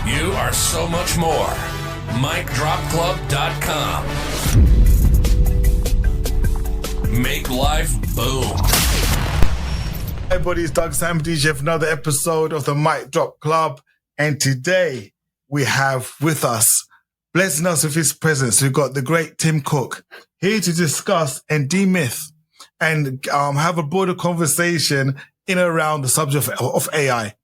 You are so much more. MicDropClub.com. Make life boom. Hey everybody, it's Doug Sam DJ for another episode of the Mic Drop Club. And today we have with us, blessing us with his presence, we've got the great Tim Cook here to discuss and demyth and have a broader conversation in and around the subject of AI.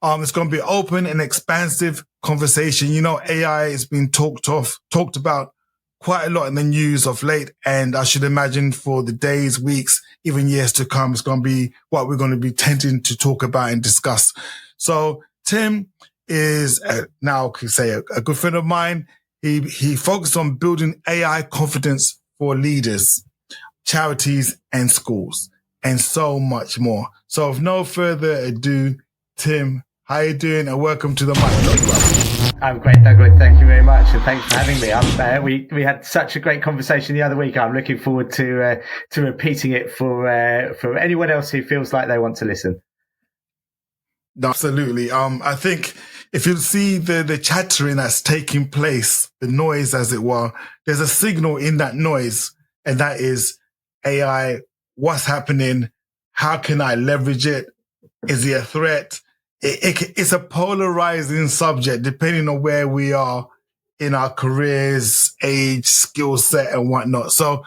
It's going to be open and expansive conversation. You know, AI has been talked about quite a lot in the news of late. And I should imagine for the days, weeks, even years to come, it's going to be what we're going to be tending to talk about and discuss. So Tim is now, I could say, a good friend of mine. He focused on building AI confidence for leaders, charities and schools, and so much more. So with no further ado, Tim, how you doing? And welcome to the Mic Drop Club. I'm great, Douglas. Thank you very much, and thanks for having me. We had such a great conversation the other week. I'm looking forward to repeating it for anyone else who feels like they want to listen. Absolutely. I think if you see the chattering that's taking place, the noise, as it were, there's a signal in that noise, and that is AI. What's happening? How can I leverage it? Is it a threat? It's a polarizing subject depending on where we are in our careers, age, skill set, and whatnot. So,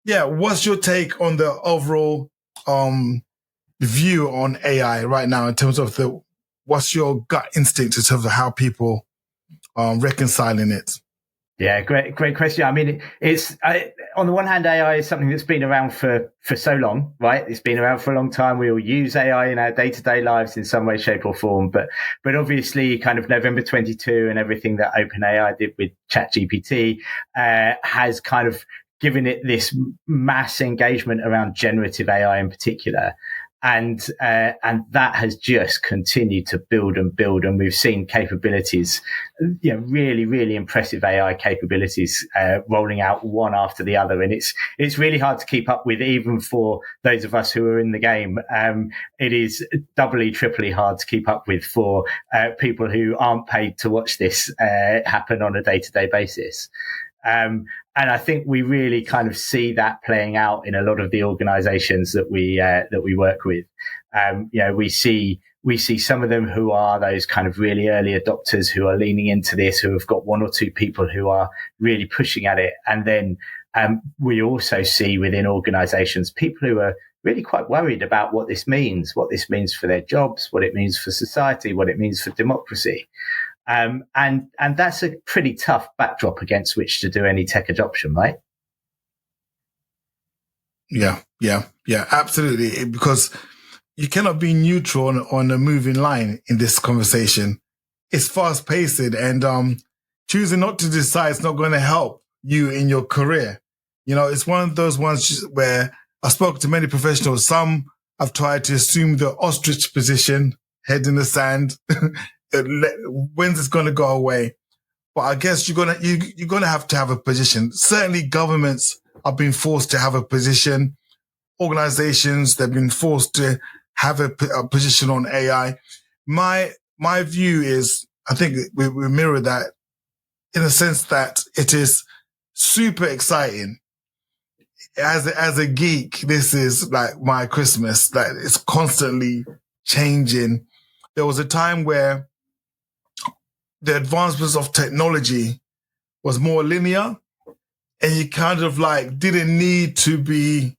yeah, what's your take on the overall view on AI right now in terms of what's your gut instinct in terms of how people reconciling it? Yeah, great question. I mean, it's on the one hand, AI is something that's been around for so long, right? It's been around for a long time. We all use AI in our day-to-day lives in some way, shape, or form. But obviously, kind of November 22 and everything that OpenAI did with ChatGPT has kind of given it this mass engagement around generative AI in particular. And that has just continued to build and build. And we've seen capabilities, really, really impressive AI capabilities, rolling out one after the other. And it's really hard to keep up with, even for those of us who are in the game. It is doubly, triply hard to keep up with for, people who aren't paid to watch this, happen on a day-to-day basis. And I think we really kind of see that playing out in a lot of the organizations that we work with. We see some of them who are those kind of really early adopters who are leaning into this, who have got one or two people who are really pushing at it. And then, we also see within organizations, people who are really quite worried about what this means for their jobs, what it means for society, what it means for democracy. And that's a pretty tough backdrop against which to do any tech adoption, right? Yeah, absolutely. Because you cannot be neutral on a moving line in this conversation. It's fast paced, and choosing not to decide is not going to help you in your career. You know, it's one of those ones where I spoke to many professionals. Some have tried to assume the ostrich position, head in the sand. When's it's going to go away? But I guess you're gonna have to have a position. Certainly, governments are being forced to have a position. Organizations, they've been forced to have a position on AI. My view is, I think we mirror that in the sense that it is super exciting. As a geek, this is like my Christmas. That it's constantly changing. There was a time where the advancements of technology was more linear, and you kind of like didn't need to be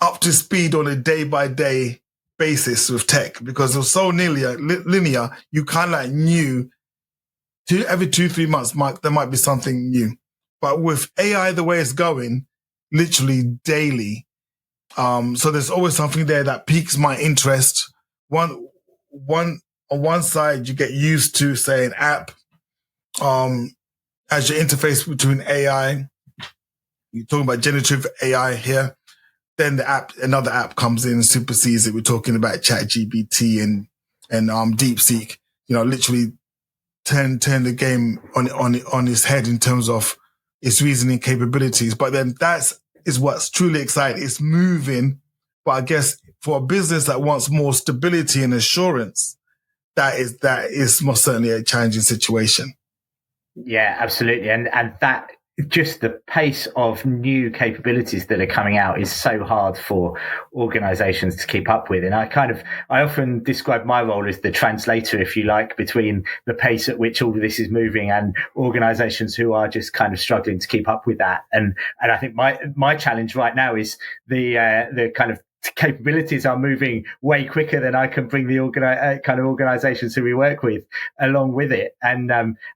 up to speed on a day-by-day basis with tech because it was so linear. You kind of like knew every 2-3 months there might be something new. But with AI the way it's going, literally daily, so there's always something there that piques my interest. On one side, you get used to, say, an app as your interface between AI. You're talking about generative AI here. Then another app comes in and supersedes it. We're talking about ChatGPT and DeepSeek. Literally turn the game on its head in terms of its reasoning capabilities. But then is what's truly exciting. It's moving, but I guess for a business that wants more stability and assurance, that is most certainly a challenging situation. Yeah, absolutely. And that just the pace of new capabilities that are coming out is so hard for organizations to keep up with. And I often describe my role as the translator, if you like, between the pace at which all of this is moving and organizations who are just kind of struggling to keep up with that. And I think my challenge right now is the kind of capabilities are moving way quicker than I can bring the kind of organizations who we work with along with it. And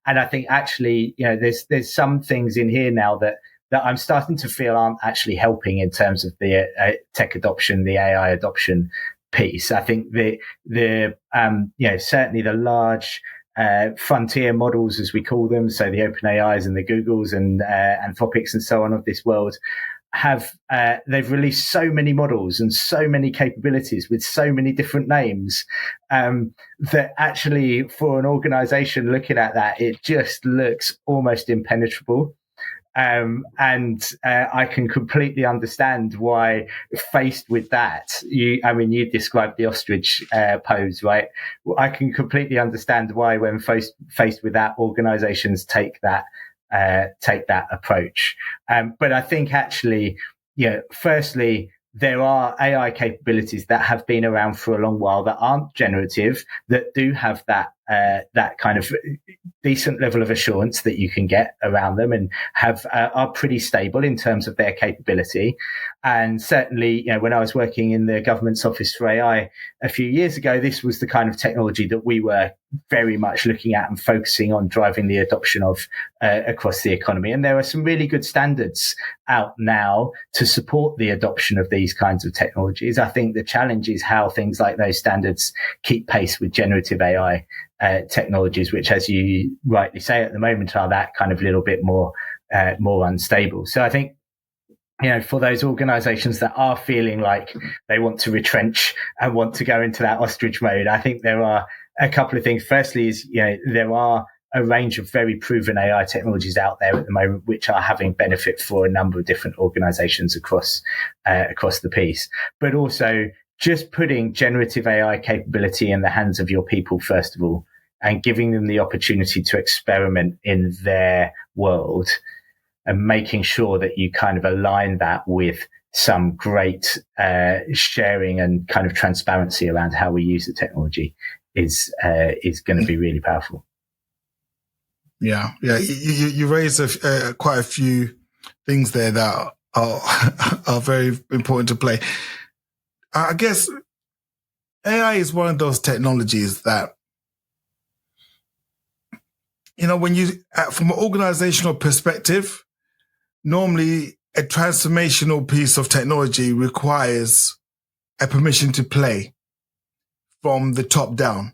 I think actually, there's some things in here now that I'm starting to feel aren't actually helping in terms of the tech adoption, the AI adoption piece. I think certainly the large frontier models, as we call them, so the OpenAIs and the Googles and Anthropics and so on of this world, they've released so many models and so many capabilities with so many different names that actually for an organization looking at that, it just looks almost impenetrable. I can completely understand why, faced with that, you described the ostrich pose, right? I can completely understand why, when faced with that, organizations take that approach. But I think actually, firstly, there are AI capabilities that have been around for a long while that aren't generative, that do have that kind of decent level of assurance that you can get around them, and are pretty stable in terms of their capability. And certainly, when I was working in the government's Office for AI a few years ago, this was the kind of technology that we were very much looking at and focusing on driving the adoption of across the economy. And there are some really good standards out now to support the adoption of these kinds of technologies. I think the challenge is how things like those standards keep pace with generative AI technologies, which, as you rightly say, at the moment are that kind of little bit more unstable. So I think, for those organizations that are feeling like they want to retrench and want to go into that ostrich mode, I think there are a couple of things. Firstly is, there are a range of very proven AI technologies out there at the moment, which are having benefit for a number of different organizations across the piece. But also just putting generative AI capability in the hands of your people, first of all, and giving them the opportunity to experiment in their world, and making sure that you kind of align that with some great sharing and kind of transparency around how we use the technology is going to be really powerful. Yeah. You raised quite a few things there that are very important to play. I guess AI is one of those technologies that, when you, from an organizational perspective, normally a transformational piece of technology requires a permission to play from the top down.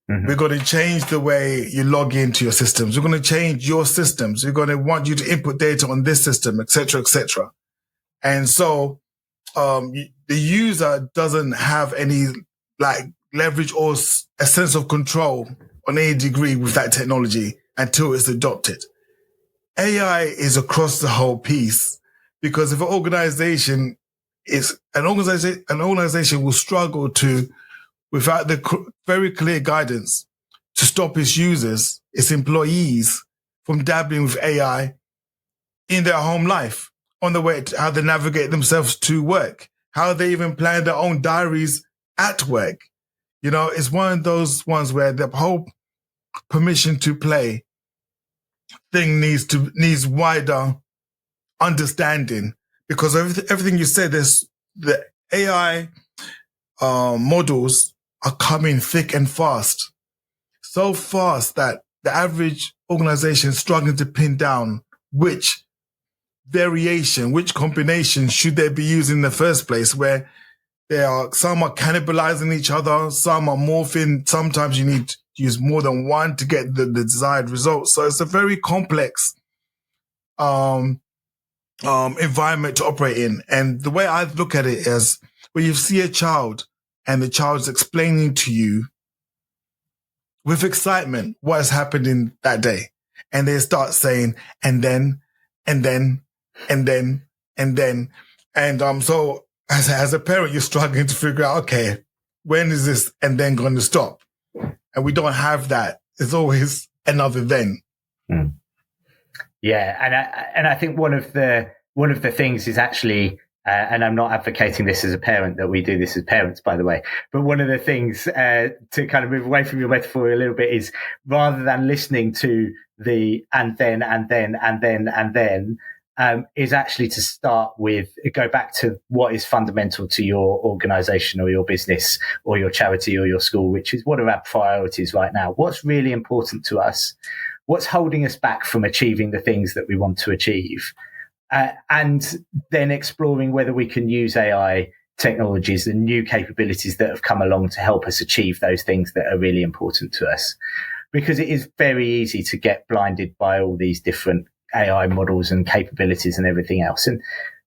Mm-hmm. We're going to change the way you log into your systems. We're going to change your systems. We're going to want you to input data on this system, et cetera, et cetera. And so, the user doesn't have any leverage or a sense of control on any degree with that technology until it's adopted. AI is across the whole piece, because if an organization will struggle to, without the very clear guidance, to stop its users, its employees, from dabbling with AI in their home life, on the way to how they navigate themselves to work, how they even plan their own diaries at work. It's one of those ones where the whole permission to play thing needs wider understanding, because everything you said, the AI models are coming thick and fast, so fast that the average organization is struggling to pin down which variation, which combination should they be using in the first place, where some are cannibalizing each other, some are morphing. Sometimes you need to use more than one to get the desired result. So it's a very complex environment to operate in. And the way I look at it is, when you see a child and the child's explaining to you with excitement what has happened in that day, and they start saying, and then, so as a parent, you're struggling to figure out, okay, when is this and then going to stop? and we don't have that, it's always another then. Yeah, and I think one of the things is actually, and I'm not advocating this as a parent, that we do this as parents, by the way, but one of the things to kind of move away from your metaphor a little bit is, rather than listening to the and then, is actually to start with, go back to what is fundamental to your organization or your business or your charity or your school, which is, what are our priorities right now? What's really important to us? What's holding us back from achieving the things that we want to achieve? And then exploring whether we can use AI technologies and new capabilities that have come along to help us achieve those things that are really important to us. Because it is very easy to get blinded by all these different AI models and capabilities and everything else. And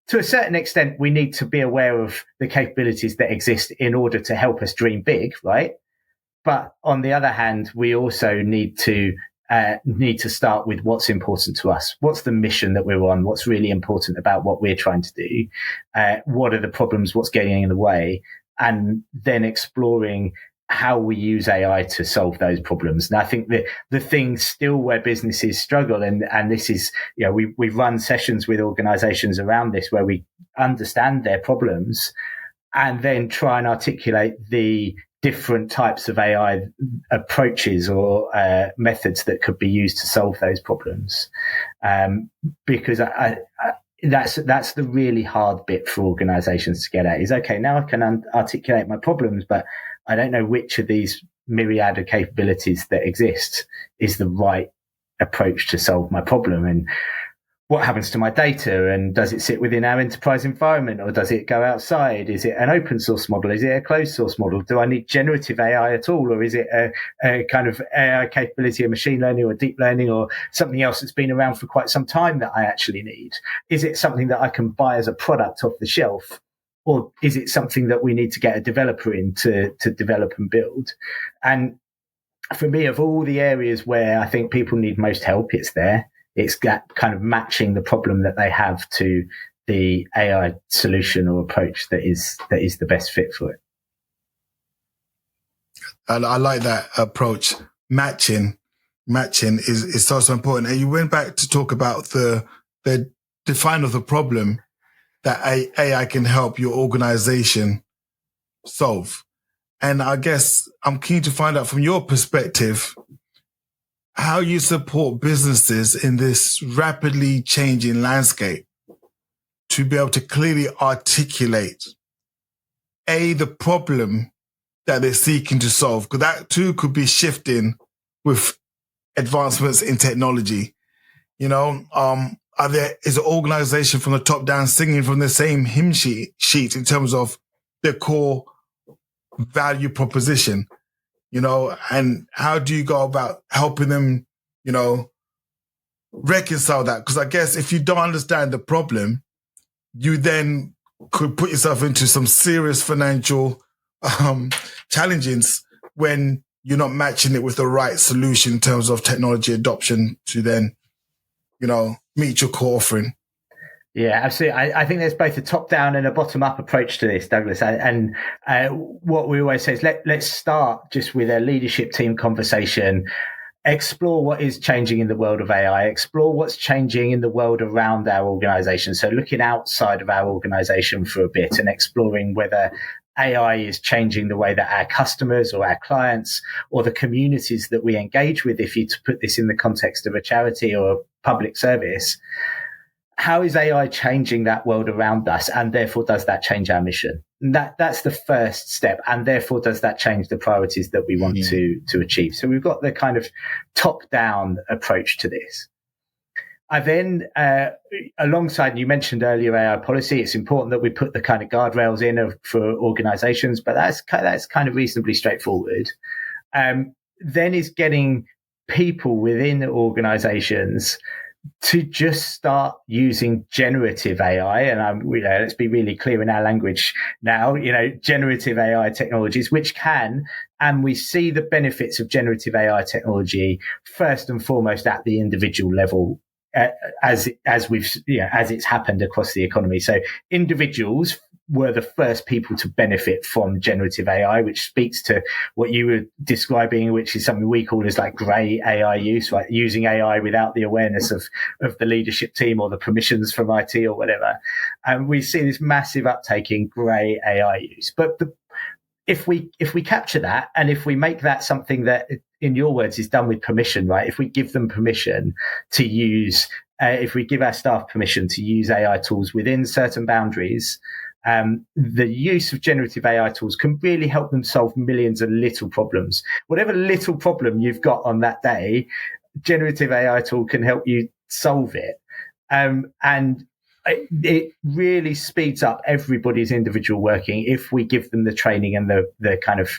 to a certain extent, we need to be aware of the capabilities that exist in order to help us dream big, right? But on the other hand, we also need to start with what's important to us. What's the mission that we're on? What's really important about what we're trying to do? What are the problems? What's getting in the way? And then exploring how we use AI to solve those problems. And I think that the thing still where businesses struggle, and this is, we run sessions with organizations around this where we understand their problems and then try and articulate the different types of AI approaches or methods that could be used to solve those problems. Because that's the really hard bit for organizations to get at, is, okay, now I can articulate my problems, but I don't know which of these myriad of capabilities that exist is the right approach to solve my problem. And what happens to my data, and does it sit within our enterprise environment, or does it go outside? Is it an open source model? Is it a closed source model? Do I need generative AI at all? Or is it a kind of AI capability of machine learning or deep learning or something else that's been around for quite some time that I actually need? Is it something that I can buy as a product off the shelf? Or is it something that we need to get a developer in to develop and build? And for me, of all the areas where I think people need most help, it's there. It's that kind of matching the problem that they have to the AI solution or approach that is the best fit for it. I like that approach. Matching is so important. And you went back to talk about the define of the problem that AI can help your organization solve. And I guess I'm keen to find out from your perspective how you support businesses in this rapidly changing landscape to be able to clearly articulate the problem that they're seeking to solve, because that too could be shifting with advancements in technology. Is an organization from the top down singing from the same hymn sheet in terms of their core value proposition? And how do you go about helping them, reconcile that? Because I guess if you don't understand the problem, you then could put yourself into some serious financial challenges when you're not matching it with the right solution in terms of technology adoption to then, meet your core offering. Yeah, absolutely. I think there's both a top-down and a bottom-up approach to this, Douglas. And what we always say is let's start just with a leadership team conversation, explore what is changing in the world of AI, explore what's changing in the world around our organization. So looking outside of our organization for a bit and exploring whether AI is changing the way that our customers or our clients or the communities that we engage with, if you to put this in the context of a charity or a public service, how is AI changing that world around us? And therefore, does that change our mission? And that's the first step. And therefore, does that change the priorities that we want to achieve? So we've got the kind of top-down approach to this. I then, alongside, you mentioned earlier AI policy, it's important that we put the kind of guardrails in for organizations, but that's kind of reasonably straightforward. Then is getting people within organizations to just start using generative AI. And let's be really clear in our language now, generative AI technologies, which can, and we see the benefits of generative AI technology first and foremost at the individual level, as it's happened across the economy. So individuals were the first people to benefit from generative AI, which speaks to what you were describing, which is something we call as like grey AI use, right? Using AI without the awareness of the leadership team or the permissions from IT or whatever. And we see this massive uptake in grey AI use. But if we capture that, and if we make that something that, in your words, is done with permission, right? If we give them permission to use, if we give our staff permission to use AI tools within certain boundaries, the use of generative AI tools can really help them solve millions of little problems. Whatever little problem you've got on that day, generative AI tool can help you solve it. And it really speeds up everybody's individual working if we give them the training and the kind of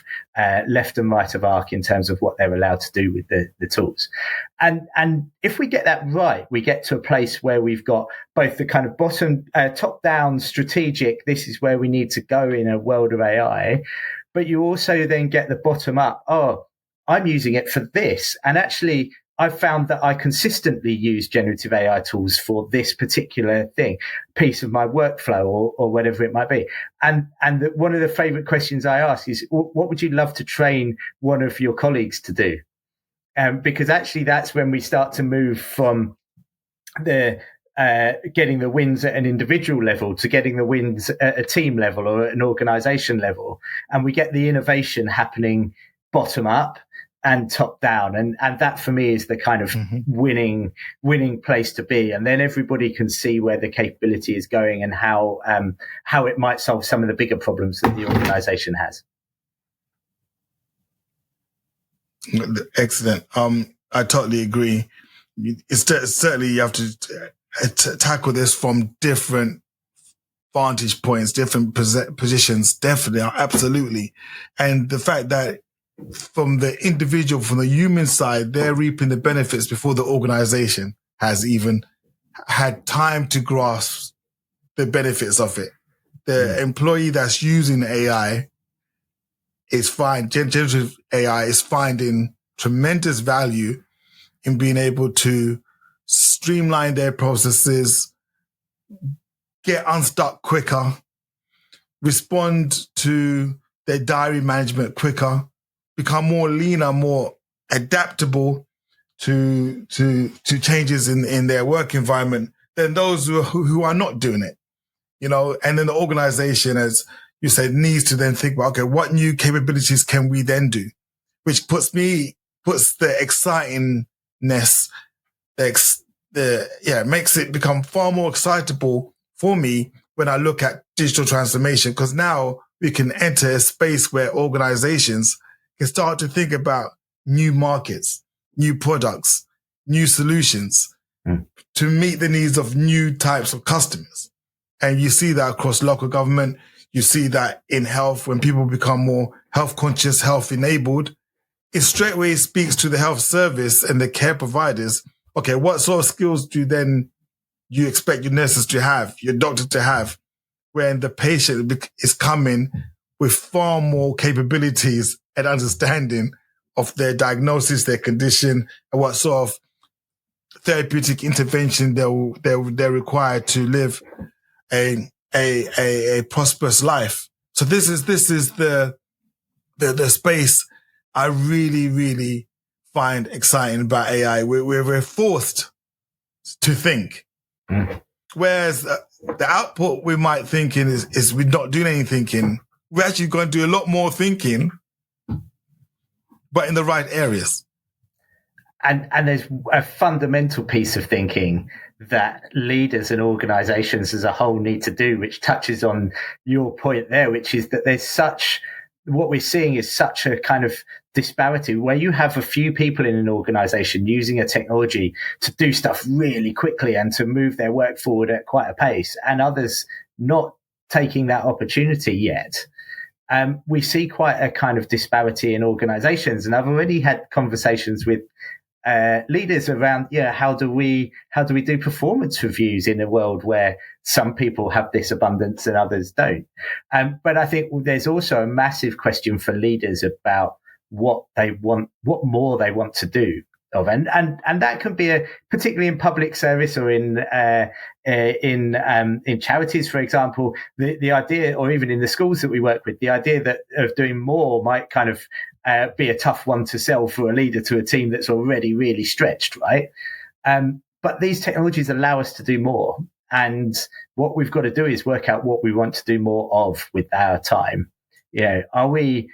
left and right of arc in terms of what they're allowed to do with the tools. And if we get that right, we get to a place where we've got both the kind of top-down strategic, this is where we need to go in a world of AI, but you also then get the bottom-up, oh, I'm using it for this. And actually, I've found that I consistently use generative AI tools for this particular piece of my workflow or whatever it might be. And one of the favorite questions I ask is, what would you love to train one of your colleagues to do? Because actually that's when we start to move from the getting the wins at an individual level to getting the wins at a team level or at an organization level. And we get the innovation happening bottom up and top down. And that for me is the kind of winning place to be. And then everybody can see where the capability is going and how it might solve some of the bigger problems that the organization has. Excellent. I totally agree. It's certainly you have to tackle this from different vantage points, different positions. Definitely, absolutely. And the fact that from the individual, from the human side, they're reaping the benefits before the organization has even had time to grasp the benefits of it. The employee that's using AI is generative AI is finding tremendous value in being able to streamline their processes, get unstuck quicker, respond to their diary management quicker, become more leaner, more adaptable to changes in their work environment than those who are not doing it. You know, and then the organization, as you said, needs to then think about, okay, what new capabilities can we then do? Which puts the excitingness, makes it become far more excitable for me when I look at digital transformation, because now we can enter a space where organizations can start to think about new markets, new products, new solutions to meet the needs of new types of customers. And you see that across local government. You see that in health, when people become more health conscious, health enabled, it straightway speaks to the health service and the care providers. Okay, what sort of skills do then you expect your nurses to have, your doctor to have, when the patient is coming with far more capabilities and understanding of their diagnosis, their condition, and what sort of therapeutic intervention they're required to live a prosperous life. So this is the space I really, really find exciting about AI. We're forced to think. Whereas the output we might think in is we're not doing any thinking. We're actually going to do a lot more thinking, but in the right areas. And there's a fundamental piece of thinking that leaders and organizations as a whole need to do, which touches on your point there, which is that what we're seeing is such a kind of disparity where you have a few people in an organization using a technology to do stuff really quickly and to move their work forward at quite a pace, and others not taking that opportunity yet. We see quite a kind of disparity in organizations, and I've already had conversations with leaders around, how do we do performance reviews in a world where some people have this abundance and others don't? But I think there's also a massive question for leaders about what more they want to do. and that can be particularly in public service or in charities, for example. The idea, or even in the schools that we work with, the idea that of doing more might kind of be a tough one to sell for a leader to a team that's already really stretched, right? But these technologies allow us to do more, and what we've got to do is work out what we want to do more of with our time. Are we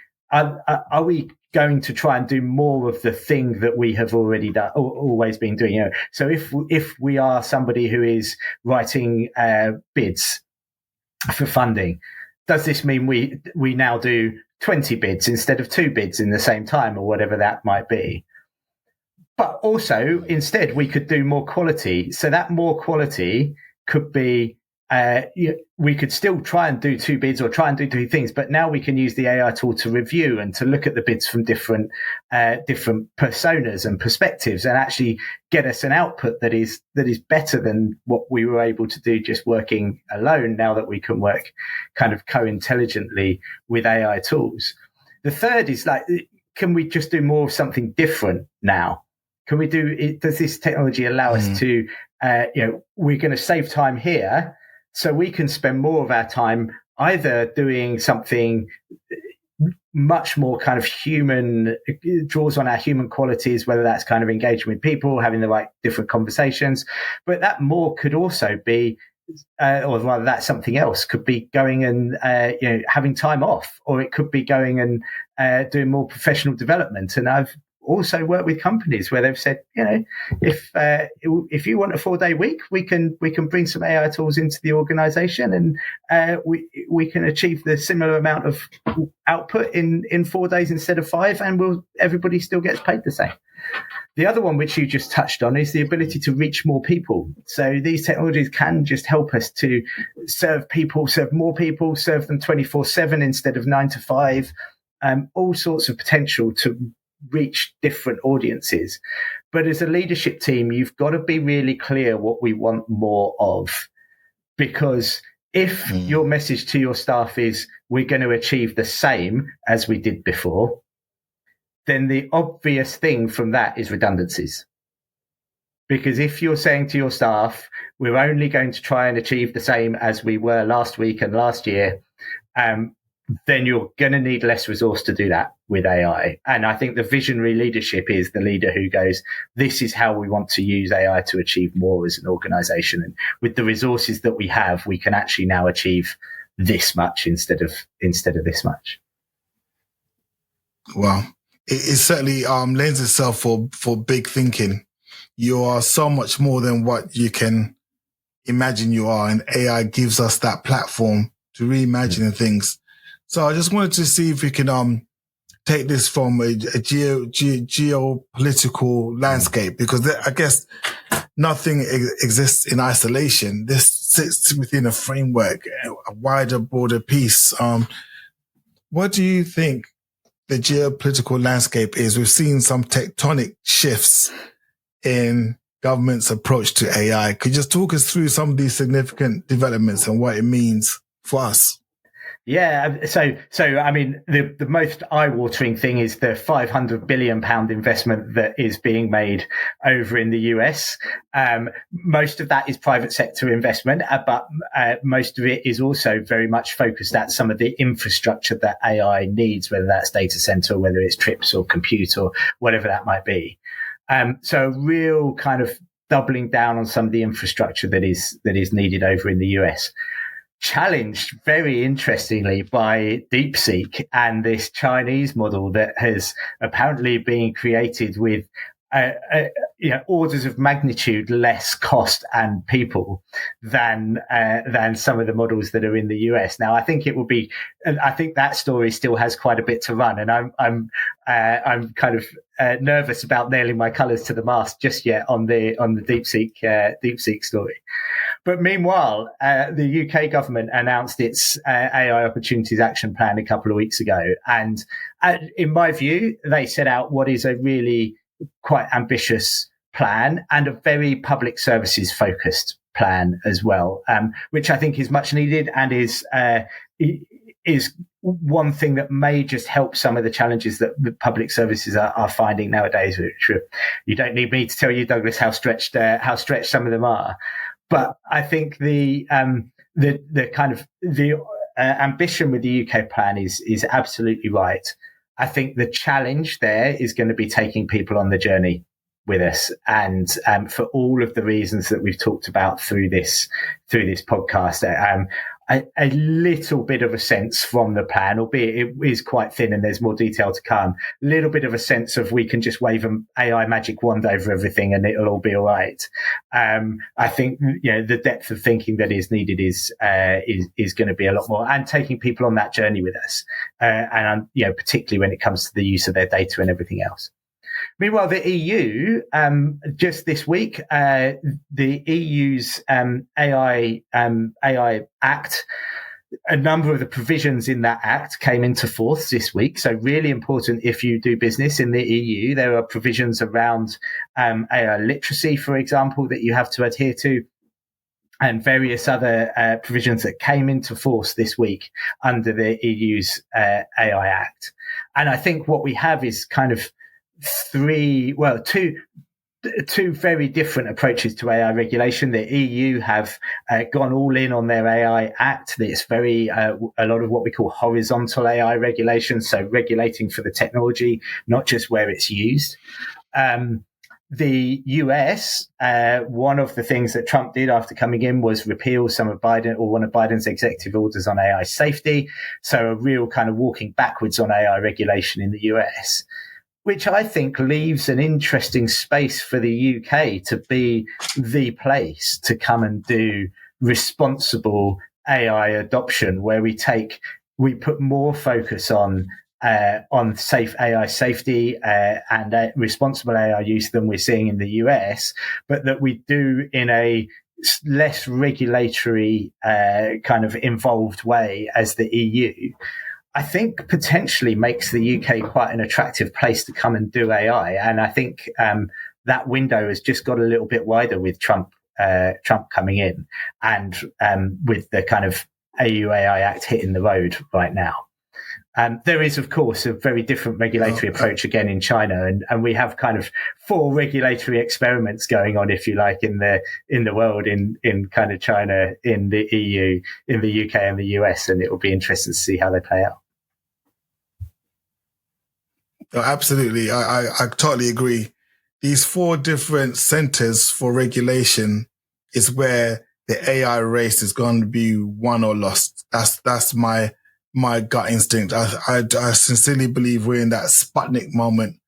going to try and do more of the thing that we have already done, always been doing? So if we are somebody who is writing bids for funding, does this mean we now do 20 bids instead of 2 bids in the same time, or whatever that might be? But also, instead, we could do more quality. So that more quality could be, we could still try and do 2 bids or try and do 2 things, but now we can use the AI tool to review and to look at the bids from different personas and perspectives, and actually get us an output that is better than what we were able to do just working alone, now that we can work kind of co-intelligently with AI tools. The third is, like, can we just do more of something different now? Does this technology allow us to, we're going to save time here, so we can spend more of our time either doing something much more kind of human, draws on our human qualities, whether that's kind of engaging with people, having the right different conversations, but that more could also be, or rather that's something else, could be going and, having time off, or it could be going and doing more professional development. And I've also worked with companies where they've said, if you want a 4-day week, we can bring some AI tools into the organization, and we can achieve the similar amount of output in 4 days instead of 5, and everybody still gets paid the same. The other one, which you just touched on, is the ability to reach more people. So these technologies can just help us to serve more people, serve them 24/7 instead of 9 to 5, all sorts of potential to reach different audiences. But as a leadership team, you've got to be really clear what we want more of, because if your message to your staff is we're going to achieve the same as we did before, then the obvious thing from that is redundancies. Because if you're saying to your staff, we're only going to try and achieve the same as we were last week and last year, then you're going to need less resource to do that with AI. And I think the visionary leadership is the leader who goes, this is how we want to use AI to achieve more as an organization. And with the resources that we have, we can actually now achieve this much instead of this much. Wow. It certainly lends itself for big thinking. You are so much more than what you can imagine you are, and AI gives us that platform to reimagine things. So I just wanted to see if we can take this from a geopolitical landscape, because I guess nothing exists in isolation. This sits within a framework, a wider, broader piece. What do you think the geopolitical landscape is? We've seen some tectonic shifts in government's approach to AI. Could you just talk us through some of these significant developments and what it means for us? Yeah, so I mean, the most eye-watering thing is the £500 billion investment that is being made over in the US. Most of that is private sector investment, but most of it is also very much focused at some of the infrastructure that AI needs, whether that's data center, whether it's chips or compute or whatever that might be. So real kind of doubling down on some of the infrastructure that is needed over in the US. Challenged very interestingly by DeepSeek and this Chinese model that has apparently been created with orders of magnitude less cost and people than some of the models that are in the US. Now, I think that story still has quite a bit to run, and I'm kind of nervous about nailing my colours to the mast just yet on the DeepSeek story. But meanwhile, the UK government announced its AI Opportunities Action Plan a couple of weeks ago. And in my view, they set out what is a really quite ambitious plan, and a very public services focused plan as well, which I think is much needed and is is one thing that may just help some of the challenges that the public services are finding nowadays. Which you don't need me to tell you, Douglas, how stretched some of them are. But I think the kind of the ambition with the UK plan is absolutely right. I think the challenge there is going to be taking people on the journey with us, and for all of the reasons that we've talked about through this podcast. A little bit of a sense from the plan, albeit it is quite thin and there's more detail to come. A little bit of a sense of we can just wave an AI magic wand over everything and it'll all be all right. I think the depth of thinking that is needed is going to be a lot more, and taking people on that journey with us, and particularly when it comes to the use of their data and everything else. Meanwhile, the EU, just this week, the EU's AI Act, a number of the provisions in that act came into force this week. So really important if you do business in the EU. There are provisions around AI literacy, for example, that you have to adhere to, and various other provisions that came into force this week under the EU's AI Act. And I think what we have is kind of two very different approaches to AI regulation. The EU have gone all in on their AI Act. It's very a lot of what we call horizontal AI regulation, so regulating for the technology, not just where it's used. The US, one of the things that Trump did after coming in was repeal one of Biden's executive orders on AI safety. So a real kind of walking backwards on AI regulation in the US, which I think leaves an interesting space for the UK to be the place to come and do responsible AI adoption, where we put more focus on safe AI safety and responsible AI use than we're seeing in the US, but that we do in a less regulatory kind of involved way as the EU. I think potentially makes the UK quite an attractive place to come and do AI. And I think that window has just got a little bit wider with Trump coming in, and with the kind of EU AI Act hitting the road right now. There is, of course, a very different regulatory approach again in China, and we have kind of 4 regulatory experiments going on, if you like, in the world, in kind of China, in the EU, in the UK, and the US, and it will be interesting to see how they play out. No, absolutely, I totally agree. These 4 different centers for regulation is where the AI race is going to be won or lost. That's my gut instinct. I sincerely believe we're in that Sputnik moment.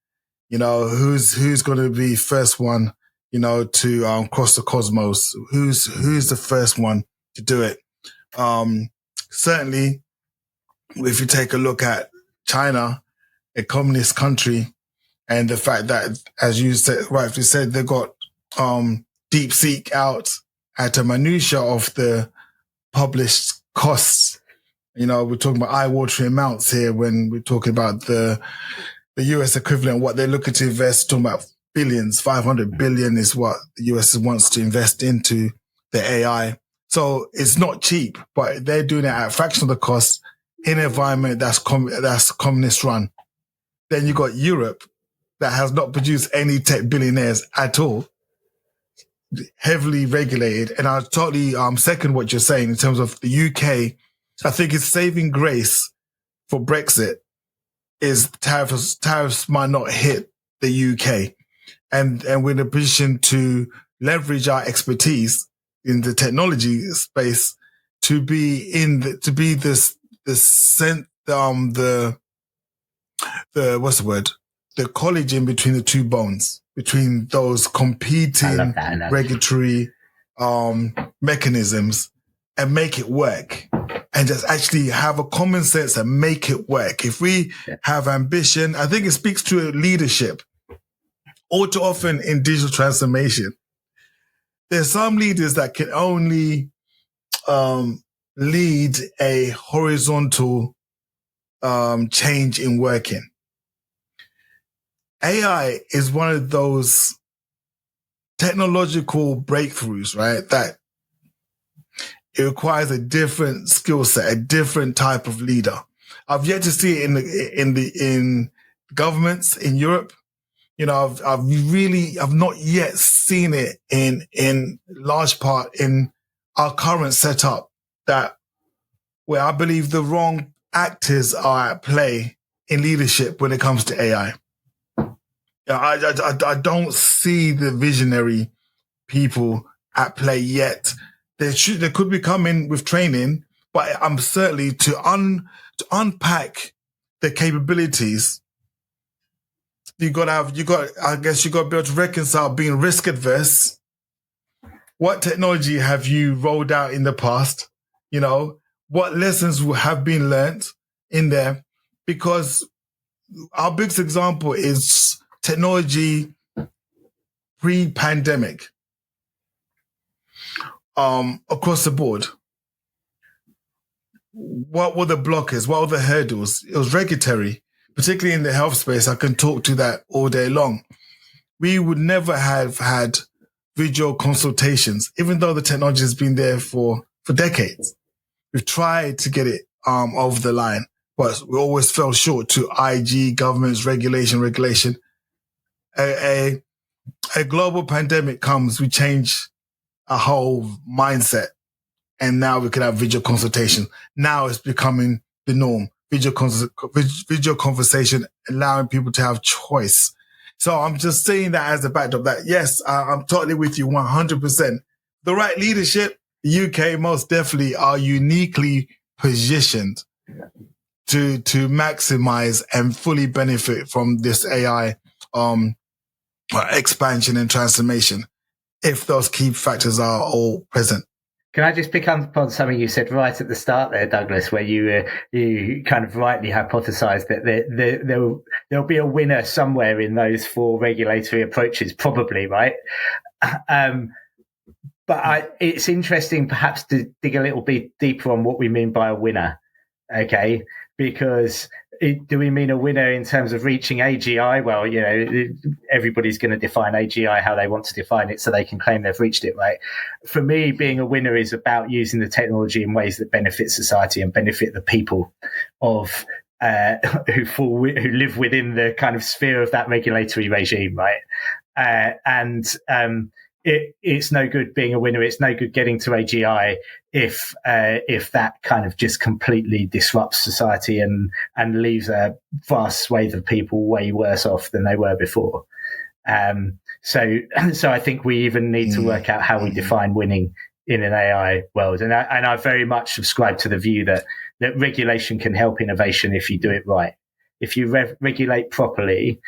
Who's going to be first one, to cross the cosmos? Who's the first one to do it? Certainly, if you take a look at China, a communist country, and the fact that, as you rightfully said, they got DeepSeek out at a minutia of the published costs. We're talking about eye-watering amounts here when we're talking about the US equivalent, what they're looking to invest, talking about billions. 500 billion is what the US wants to invest into the AI. So it's not cheap, but they're doing it at a fraction of the cost in an environment that's communist run. Then you got Europe that has not produced any tech billionaires at all, heavily regulated. And I totally second what you're saying in terms of the UK. I think its saving grace for Brexit is tariffs might not hit the UK. And we're in a position to leverage our expertise in the technology space to be the college in between the two bones, between those competing regulatory mechanisms, and make it work, and just actually have a common sense and make it work. If we have ambition, I think it speaks to leadership. All too often in digital transformation, there's some leaders that can only lead a horizontal change in working. AI is one of those technological breakthroughs, right? That it requires a different skill set, a different type of leader. I've yet to see it in governments in Europe. You know, I've not yet seen it in large part in our current setup, that where I believe the wrong actors are at play in leadership when it comes to AI. I don't see the visionary people at play yet. They could be coming with training, but I'm certainly to unpack the capabilities. I guess you got to be able to reconcile being risk adverse. What technology have you rolled out in the past? You know, what lessons have been learned in there? Because our biggest example is technology pre-pandemic, across the board. What were the blockers? What were the hurdles? It was regulatory, particularly in the health space. I can talk to that all day long. We would never have had video consultations, even though the technology has been there for decades. We've tried to get it over the line, but we always fell short to IG, governments, regulation. A global pandemic comes, we change a whole mindset, and now we can have video consultation. Now it's becoming the norm. Video conversation, allowing people to have choice. So I'm just saying that as a backdrop that, yes, I'm totally with you 100%. The right leadership, the UK most definitely are uniquely positioned to maximize and fully benefit from this AI expansion and transformation, if those key factors are all present. Can I just pick up on something you said right at the start there, Douglas, where you kind of rightly hypothesized that there'll be a winner somewhere in those four regulatory approaches, probably, right? But it's interesting perhaps to dig a little bit deeper on what we mean by a winner, okay? Because do we mean a winner in terms of reaching AGI? Well, you know, everybody's going to define AGI how they want to define it so they can claim they've reached it, right? For me, being a winner is about using the technology in ways that benefit society and benefit the people of who live within the kind of sphere of that regulatory regime, right? It's no good being a winner. It's no good getting to AGI if that kind of just completely disrupts society and leaves a vast swathe of people way worse off than they were before. So I think we even need to work out how we define winning in an AI world. And I very much subscribe to the view that regulation can help innovation if you do it right. If you regulate properly,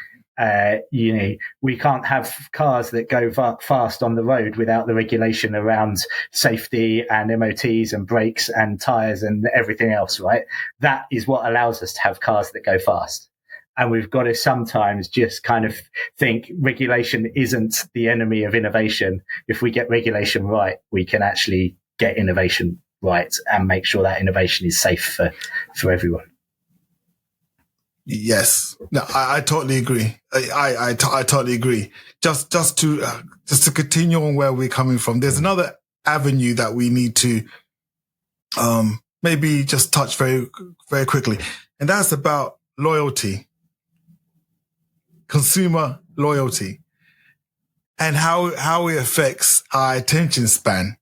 we can't have cars that go fast on the road without the regulation around safety and MOTs and brakes and tires and everything else, right? That is what allows us to have cars that go fast. And we've got to sometimes just kind of think regulation isn't the enemy of innovation. If we get regulation right, we can actually get innovation right and make sure that innovation is safe for everyone. Yes, no, I totally agree. I totally agree. Just to continue on where we're coming from, there's another avenue that we need to maybe just touch very, very quickly, and that's about loyalty, consumer loyalty, and how it affects our attention span.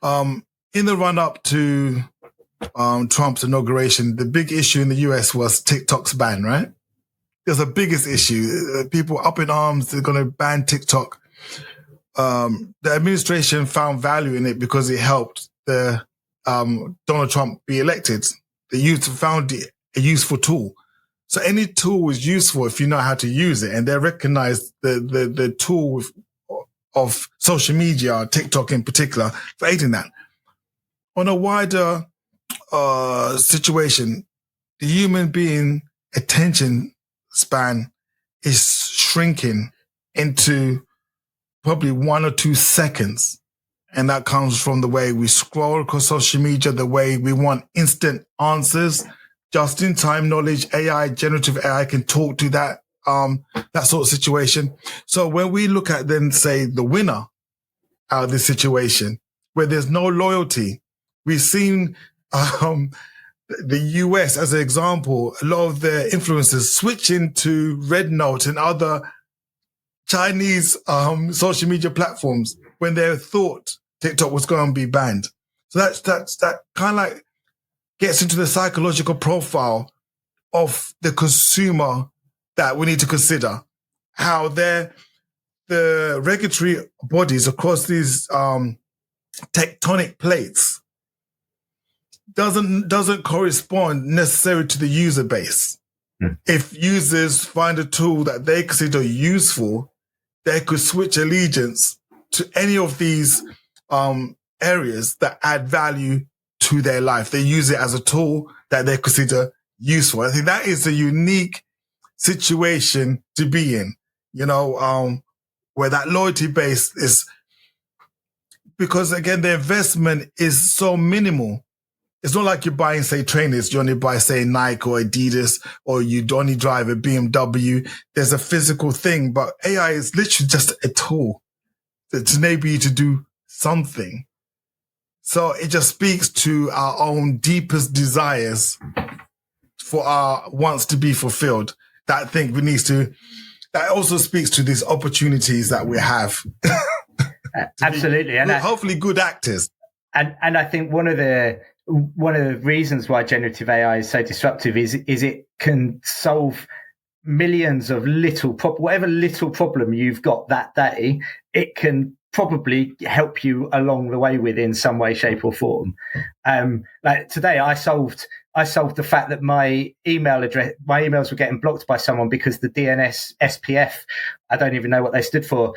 In the run up to Trump's inauguration, the big issue in the US was TikTok's ban, right? It was the biggest issue. People up in arms, they're going to ban TikTok. The administration found value in it because it helped Donald Trump be elected. The youth found it a useful tool. So any tool is useful if you know how to use it. And they recognized the tool of social media, TikTok in particular, for aiding that. On a wider situation, the human being attention span is shrinking into probably 1 or 2 seconds. And that comes from the way we scroll across social media, the way we want instant answers, just in time knowledge. AI, generative AI can talk to that sort of situation. So when we look at then say the winner out of this situation, where there's no loyalty. We've seen the US as an example, a lot of their influencers switching to Red Note and other Chinese social media platforms when they thought TikTok was going to be banned. So that kind of like gets into the psychological profile of the consumer that we need to consider. How the regulatory bodies across these tectonic plates doesn't correspond necessarily to the user base. If users find a tool that they consider useful, they could switch allegiance to any of these areas that add value to their life. They use it as a tool that they consider useful. I think that is a unique situation to be in, where that loyalty base is, because again, the investment is so minimal. It's not like you're buying, say, trainers. You only buy, say, Nike or Adidas, or you only drive a BMW. There's a physical thing, but AI is literally just a tool to enable you to do something. So it just speaks to our own deepest desires for our wants to be fulfilled. That I think that also speaks to these opportunities that we have. Absolutely. And hopefully good actors. And I think one of the reasons why generative AI is so disruptive is it can solve millions of whatever little problem you've got that day, it can probably help you along the way with in some way, shape or form. Like today, I solved the fact that my emails were getting blocked by someone because the DNS SPF, I don't even know what they stood for,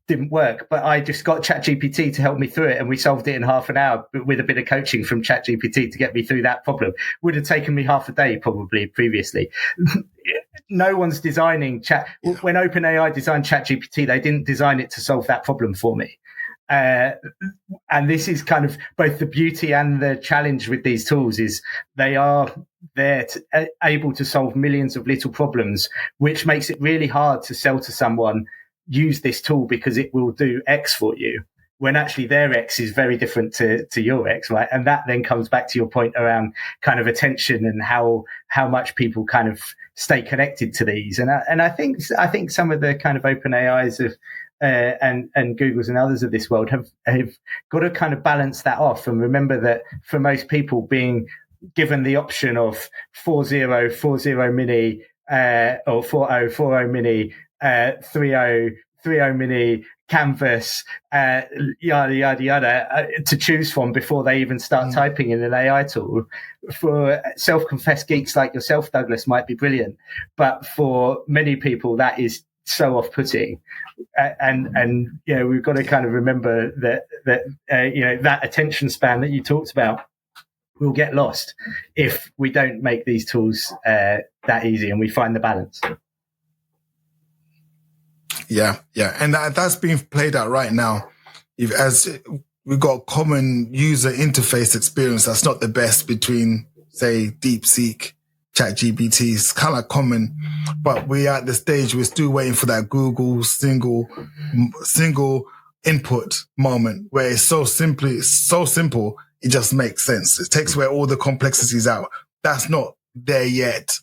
didn't work. But I just got ChatGPT to help me through it, and we solved it in half an hour with a bit of coaching from ChatGPT to get me through that problem. Would have taken me half a day probably previously. No one's designing when OpenAI designed ChatGPT, they didn't design it to solve that problem for me. And this is kind of both the beauty and the challenge with these tools is they are there able to solve millions of little problems, which makes it really hard to sell to someone, use this tool because it will do X for you, when actually their X is very different to your X, right? And that then comes back to your point around kind of attention and how much people kind of stay connected to these. And I think some of the kind of open AIs of and Googles and others of this world have got to kind of balance that off and remember that for most people, being given the option of 40 mini or 40 mini 30 mini canvas, yada yada yada, to choose from before they even start typing in an AI tool. For self-confessed geeks like yourself, Douglas, might be brilliant, but for many people that is so off-putting. And we've got to kind of remember that that attention span that you talked about will get lost if we don't make these tools that easy and we find the balance. Yeah. And that's being played out right now. As we've got a common user interface experience that's not the best between, say, DeepSeek, ChatGPT. It's kind of common, but we're at the stage we're still waiting for that Google single input moment where it's so simple, it just makes sense. It takes away all the complexities out. That's not there yet.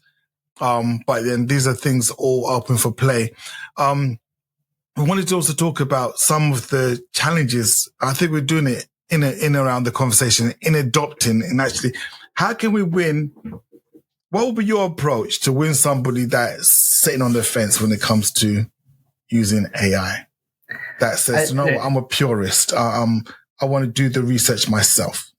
But then these are things all open for play. I wanted to also talk about some of the challenges. I think we're doing it in around the conversation, in adopting, and actually, how can we win? What would be your approach to win somebody that's sitting on the fence when it comes to using AI? That says, I'm a purist. I want to do the research myself.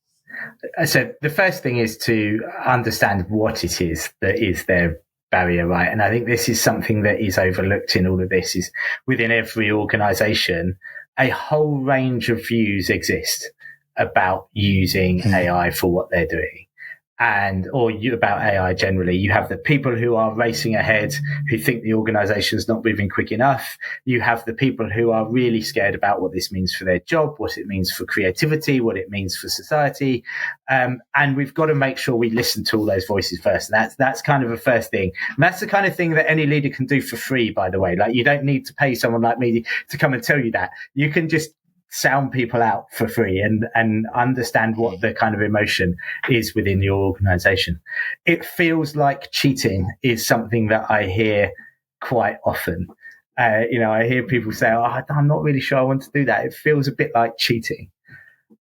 So the first thing is to understand what it is that is their barrier, right? And I think this is something that is overlooked in all of this, is within every organization, a whole range of views exist about using AI for what they're doing. About AI generally. You have the people who are racing ahead, who think the organization is not moving quick enough. You have the people who are really scared about what this means for their job, what it means for creativity, what it means for society. And we've got to make sure we listen to all those voices first. And that's kind of a first thing. And that's the kind of thing that any leader can do for free, by the way. Like, you don't need to pay someone like me to come and tell you that. You can just sound people out for free and understand what the kind of emotion is within your organization. It feels like cheating is something that I hear quite often. I hear people say, "Oh, I'm not really sure I want to do that. It feels a bit like cheating."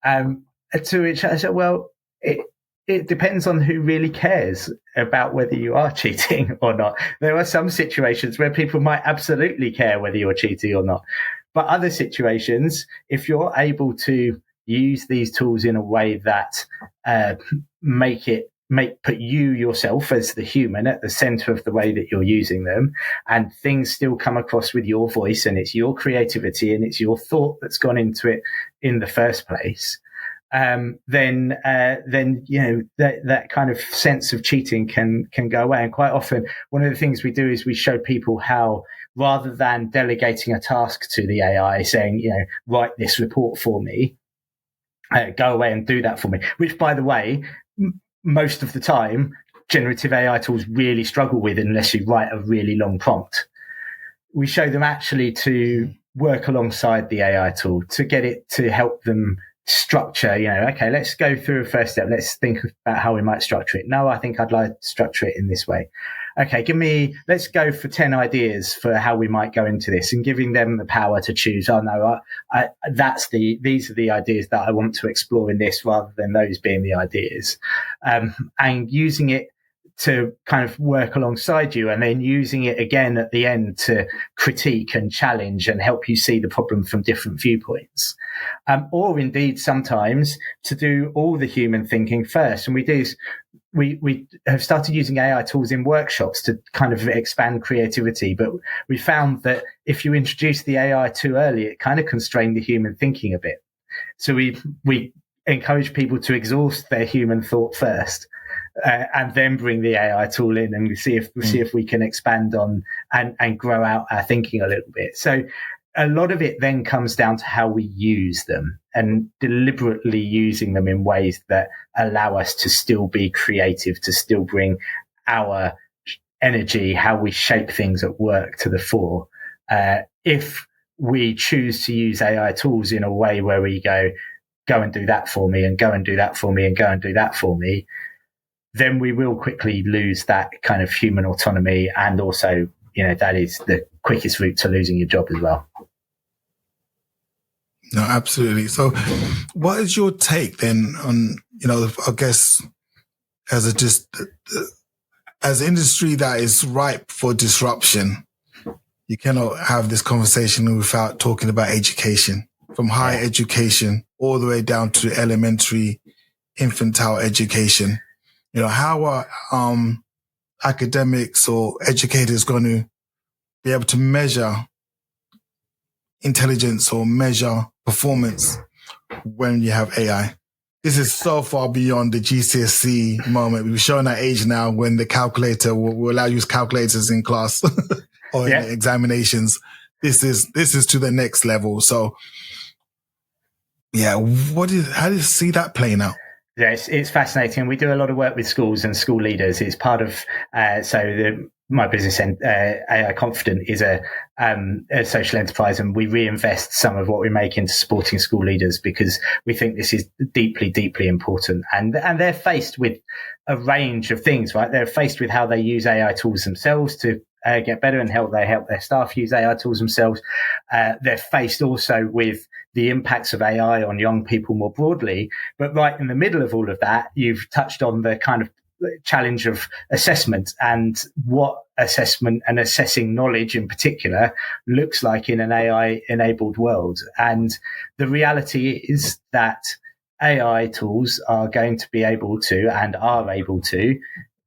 To which I said, "Well, it depends on who really cares about whether you are cheating or not. There are some situations where people might absolutely care whether you're cheating or not. But other situations, if you're able to use these tools in a way that put you yourself as the human at the center of the way that you're using them, and things still come across with your voice, and it's your creativity and it's your thought that's gone into it in the first place, then that kind of sense of cheating can go away. And quite often, one of the things we do is we show people how, rather than delegating a task to the AI, saying, write this report for me, go away and do that for me, which, by the way, most of the time, generative AI tools really struggle with unless you write a really long prompt. We show them actually to work alongside the AI tool to get it to help them structure, okay, let's go through a first step. Let's think about how we might structure it. No, I think I'd like to structure it in this way. Okay, let's go for 10 ideas for how we might go into this, and giving them the power to choose. Oh no, these are the ideas that I want to explore in this, rather than those being the ideas. And using it to kind of work alongside you, and then using it again at the end to critique and challenge and help you see the problem from different viewpoints. Or indeed sometimes to do all the human thinking first. And we have started using AI tools in workshops to kind of expand creativity, but we found that if you introduce the AI too early, it kind of constrained the human thinking a bit. So we encourage people to exhaust their human thought first, and then bring the AI tool in and see if we can expand on and grow out our thinking a little bit. So a lot of it then comes down to how we use them, and deliberately using them in ways that allow us to still be creative, to still bring our energy, how we shape things at work to the fore. If we choose to use AI tools in a way where we go and do that for me, and go and do that for me, and go and do that for me, then we will quickly lose that kind of human autonomy. And also, that is the quickest route to losing your job as well. No, absolutely. So what is your take then on, I guess as an industry that is ripe for disruption, you cannot have this conversation without talking about education, from higher education all the way down to elementary, infantile education. How are academics or educators going to be able to measure intelligence or measure performance when you have AI? This is so far beyond the GCSE moment. We're showing that age now when the calculator will allow you to use calculators in class or in examinations. This is to the next level. So, how do you see that playing out? Yes, it's fascinating. We do a lot of work with schools and school leaders. It's part of my business, AI Confident, is a social enterprise, and we reinvest some of what we make into supporting school leaders because we think this is deeply, deeply important. And they're faced with a range of things, right? They're faced with how they use AI tools themselves to get better and help their staff use AI tools themselves. They're faced also with the impacts of AI on young people more broadly. But right in the middle of all of that, you've touched on the kind of challenge of assessment and what assessment and assessing knowledge in particular looks like in an AI enabled world. And the reality is that AI tools are going to be able to and are able to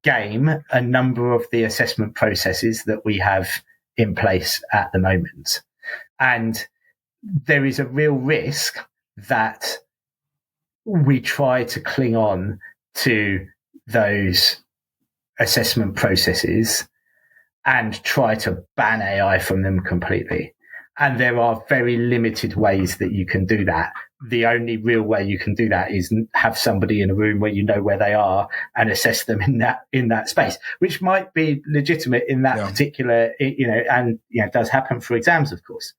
game a number of the assessment processes that we have in place at the moment. And there is a real risk that we try to cling on to those assessment processes and try to ban AI from them completely. And there are very limited ways that you can do that. The only real way you can do that is have somebody in a room where you know where they are and assess them in that space, which might be legitimate in that particular, does happen for exams, of course.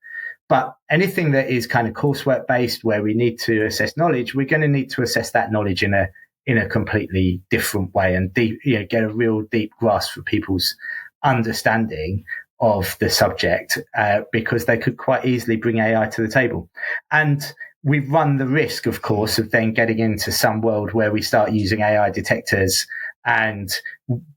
But anything that is kind of coursework based, where we need to assess knowledge, we're going to need to assess that knowledge in a completely different way and get a real deep grasp for people's understanding of the subject, because they could quite easily bring AI to the table. And we run the risk, of course, of then getting into some world where we start using AI detectors and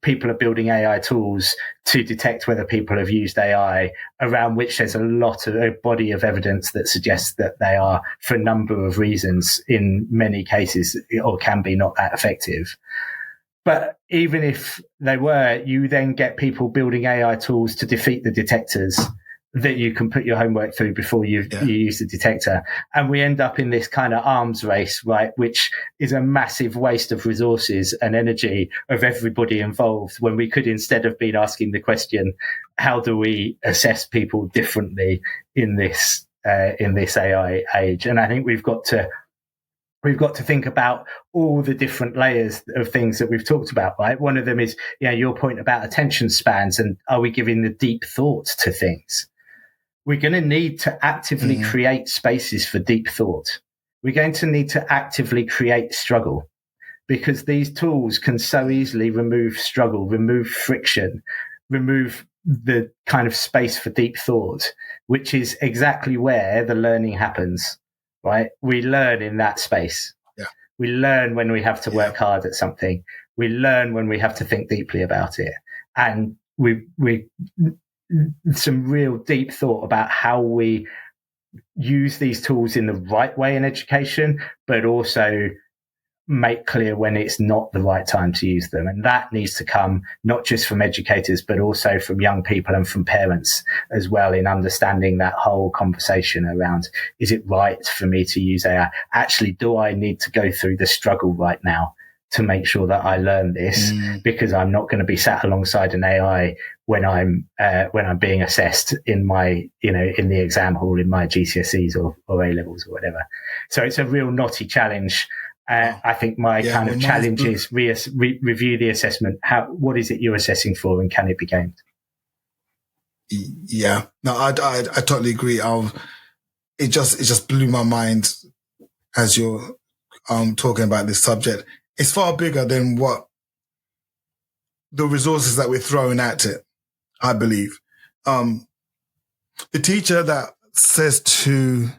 people are building AI tools to detect whether people have used AI, around which there's a body of evidence that suggests that they are, for a number of reasons, in many cases, or can be not that effective. But even if they were, you then get people building AI tools to defeat the detectors that you can put your homework through before you use the detector. And we end up in this kind of arms race, right, which is a massive waste of resources and energy of everybody involved, when we could instead have been asking the question, how do we assess people differently in this AI age? And I think we've got to think about all the different layers of things that we've talked about, right? One of them is, your point about attention spans, and are we giving the deep thought to things? We're going to need to actively create spaces for deep thought. We're going to need to actively create struggle, because these tools can so easily remove struggle, remove friction, remove the kind of space for deep thought, which is exactly where the learning happens, right? We learn in that space. Yeah. We learn when we have to work hard at something. We learn when we have to think deeply about it. And we some real deep thought about how we use these tools in the right way in education, but also make clear when it's not the right time to use them. And that needs to come not just from educators, but also from young people and from parents as well, in understanding that whole conversation around, is it right for me to use AI? Actually, do I need to go through the struggle right now to make sure that I learn this? Because I'm not going to be sat alongside an AI when I'm being assessed in my, in the exam hall in my GCSEs or A levels or whatever. So it's a real knotty challenge. I think my kind of challenge is review the assessment. What is it you're assessing for, and can it be gamed? Yeah, no, I totally agree. It just blew my mind as you're talking about this subject. It's far bigger than what the resources that we're throwing at it, I believe. The teacher that says to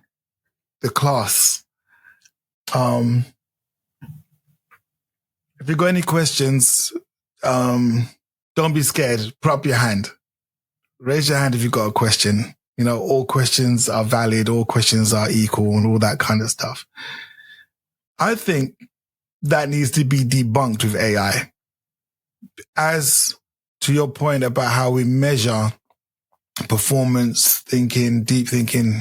the class, if you've got any questions, don't be scared. Put up your hand. Raise your hand if you've got a question. All questions are valid. All questions are equal and all that kind of stuff. I think that needs to be debunked with AI. As to your point about how we measure performance, thinking, deep thinking,